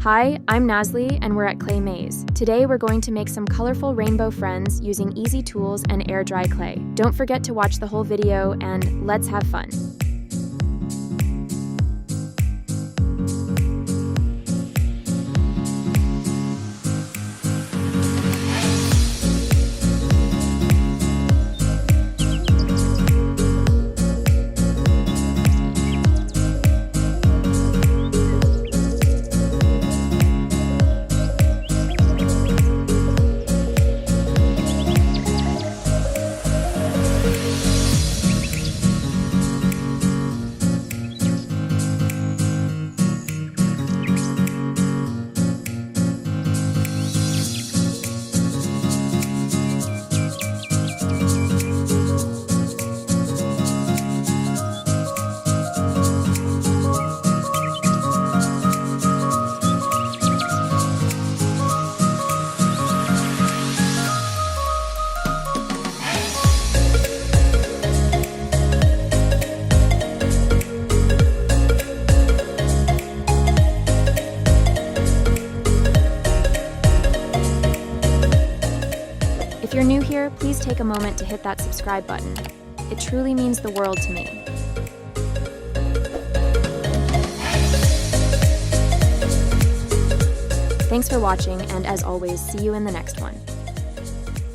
Hi, I'm Nazli and we're at Claymaze. Today we're going to make some colorful rainbow friends using easy tools and air dry clay. Don't forget to watch the whole video and let's have fun. If you're new here, please take a moment to hit that subscribe button. It truly means the world to me. Thanks for watching, and as always, see you in the next one.